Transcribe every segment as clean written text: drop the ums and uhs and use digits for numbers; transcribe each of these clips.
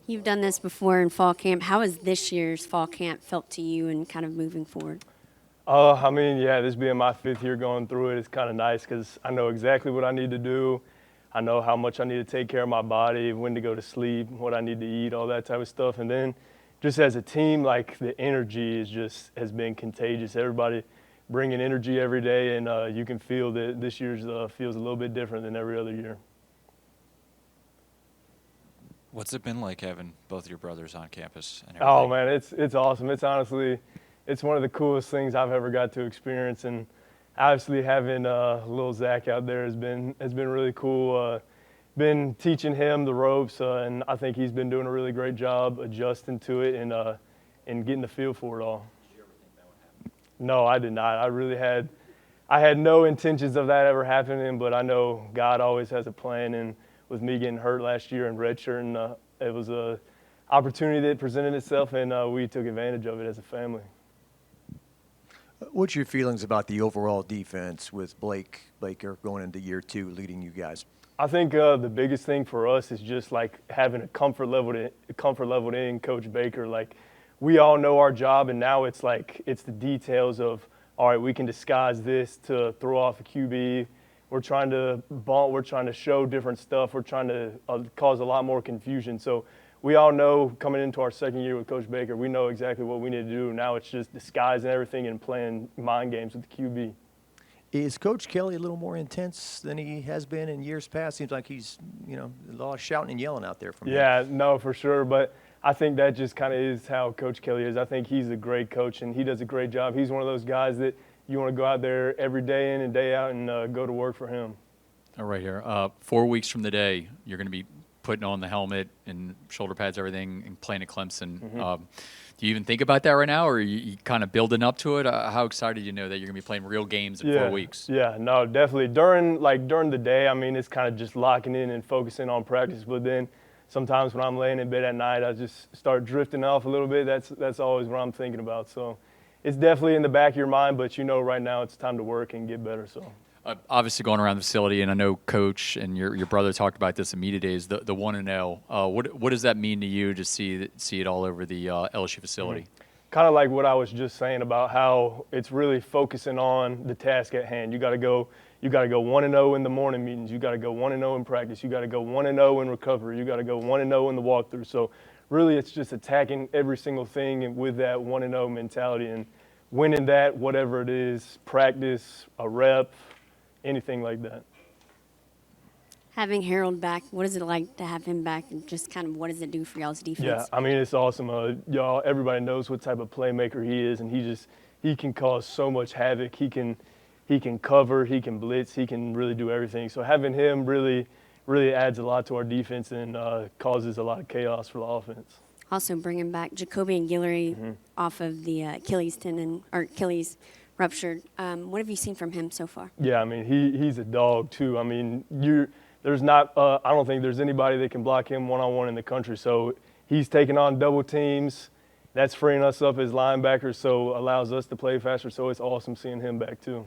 You've done this before in fall camp. How has this year's fall camp felt to you and kind of moving forward? I mean, yeah, this being my 5th year going through it, it's kind of nice because I know exactly what I need to do. I know how much I need to take care of my body, when to go to sleep, what I need to eat, all that type of stuff. And then just as a team, like the energy is just has been contagious. Everybody bringing energy every day, and you can feel that this year's feels a little bit different than every other year. What's it been like having both your brothers on campus and Oh everything? man, it's awesome. It's honestly, it's one of the coolest things I've ever got to experience, and obviously having little Zach out there has been really cool. Been teaching him the ropes, and I think he's been doing a really great job adjusting to it and getting the feel for it all. Did you ever think that would happen? No, I did not. I had no intentions of that ever happening, but I know God always has a plan. And with me getting hurt last year in redshirt, it was a opportunity that presented itself, and we took advantage of it as a family. What's your feelings about the overall defense with Baker going into year 2, leading you guys? I think the biggest thing for us is just like having a comfort level in Coach Baker. Like we all know our job, and now it's like it's the details of all right. We can disguise this to throw off a QB. We're trying to bump. We're trying to show different stuff. We're trying to cause a lot more confusion. So we all know coming into our second year with Coach Baker, we know exactly what we need to do. Now it's just disguising everything and playing mind games with the QB. Is Coach Kelly a little more intense than he has been in years past? Seems like he's, a lot of shouting and yelling out there from him. Yeah, no, for sure. But I think that just kind of is how Coach Kelly is. I think he's a great coach, and he does a great job. He's one of those guys that you want to go out there every day in and day out and go to work for him. All right, here. 4 weeks from the day, you're going to be putting on the helmet and shoulder pads, everything, and playing at Clemson. Mm-hmm. Do you even think about that right now, or are you kind of building up to it? How excited do you know that you're going to be playing real games in 4 weeks? Yeah, no, definitely. During the day, I mean, it's kind of just locking in and focusing on practice. But then sometimes when I'm laying in bed at night, I just start drifting off a little bit. That's always what I'm thinking about. So it's definitely in the back of your mind, but right now it's time to work and get better. So. Obviously, going around the facility, and I know Coach and your brother talked about this in media days. The 1-0. What does that mean to you to see it all over the LSU facility? Mm-hmm. Kind of like what I was just saying about how it's really focusing on the task at hand. You got to go 1-0 in the morning meetings. You got to go 1-0 in practice. You got to go 1-0 in recovery. You got to go 1-0 in the walkthrough. So really, it's just attacking every single thing with that 1-0 mentality and winning that, whatever it is, practice, a rep, anything like that. Having Harold back, what is it like to have him back, and just kind of what does it do for y'all's defense? Yeah, I mean, it's awesome. Everybody knows what type of playmaker he is, and he can cause so much havoc. He can cover, he can blitz, he can really do everything. So having him really adds a lot to our defense and causes a lot of chaos for the offense. Also bringing back Jacoby and Guillory off of the Achilles tendon or Achilles ruptured. What have you seen from him so far? Yeah, I mean, he's a dog too. I mean, I don't think there's anybody that can block him one-on-one in the country. So he's taking on double teams. That's freeing us up as linebackers, so allows us to play faster. So it's awesome seeing him back too.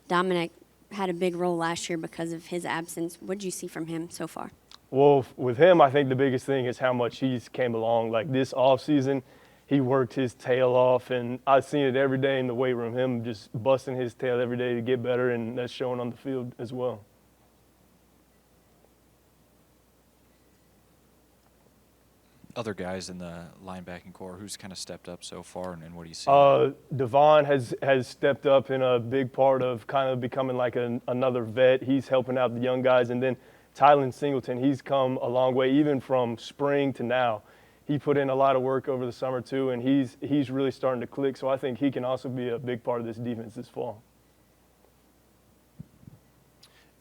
Dominic had a big role last year because of his absence. What did you see from him so far? Well, with him, I think the biggest thing is how much he's came along. Like this offseason, he worked his tail off, and I've seen it every day in the weight room, him just busting his tail every day to get better, and that's showing on the field as well. Other guys in the linebacking core, who's kind of stepped up so far, and what do you see? Devon has stepped up in a big part of kind of becoming like another vet. He's helping out the young guys, and then Tylen Singleton, he's come a long way, even from spring to now. He put in a lot of work over the summer too, and he's really starting to click. So I think he can also be a big part of this defense this fall.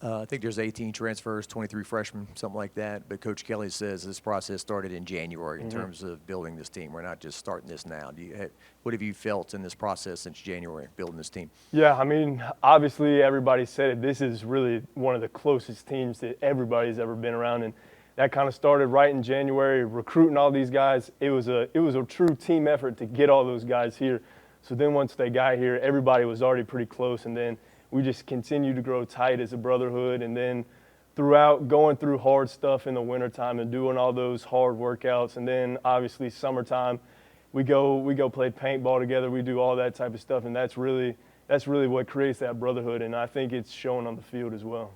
I think there's 18 transfers, 23 freshmen, something like that. But Coach Kelly says this process started in January in terms of building this team. We're not just starting this now. What have you felt in this process since January, building this team? Yeah, I mean, obviously everybody said it. This is really one of the closest teams that everybody's ever been around, and that kind of started right in January, recruiting all these guys. It was a true team effort to get all those guys here. So then once they got here, everybody was already pretty close, and then we just continued to grow tight as a brotherhood. And then throughout going through hard stuff in the wintertime and doing all those hard workouts. And then obviously summertime, we go play paintball together. We do all that type of stuff. And that's really what creates that brotherhood. And I think it's shown on the field as well.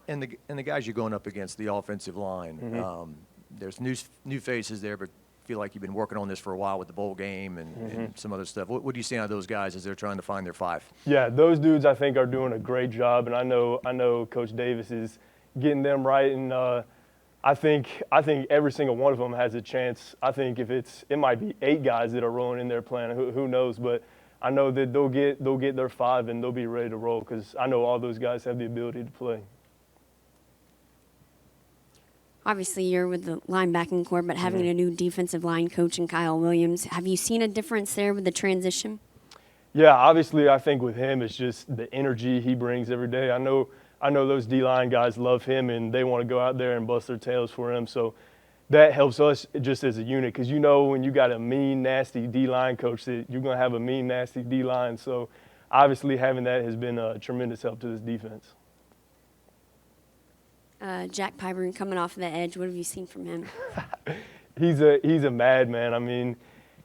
And the guys you're going up against, the offensive line, there's new faces there, but feel like you've been working on this for a while with the bowl game and some other stuff. What do you see out of those guys as they're trying to find their five? Yeah, those dudes I think are doing a great job, and I know Coach Davis is getting them right, and I think every single one of them has a chance. I think if it might be 8 guys that are rolling in there playing, who knows, but I know that they'll get their 5 and they'll be ready to roll because I know all those guys have the ability to play. Obviously, you're with the linebacking core, but having a new defensive line coach in Kyle Williams, have you seen a difference there with the transition? Yeah, obviously, I think with him, it's just the energy he brings every day. I know those D-line guys love him, and they want to go out there and bust their tails for him. So that helps us just as a unit because you know when you got a mean, nasty D-line coach that you're going to have a mean, nasty D-line. So obviously having that has been a tremendous help to this defense. Jack Pyburn coming off the edge, what have you seen from him? He's a madman. I mean,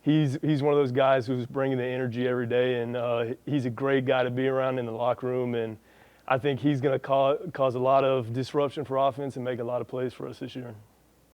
he's one of those guys who's bringing the energy every day, and he's a great guy to be around in the locker room. And I think he's going to cause a lot of disruption for offense and make a lot of plays for us this year.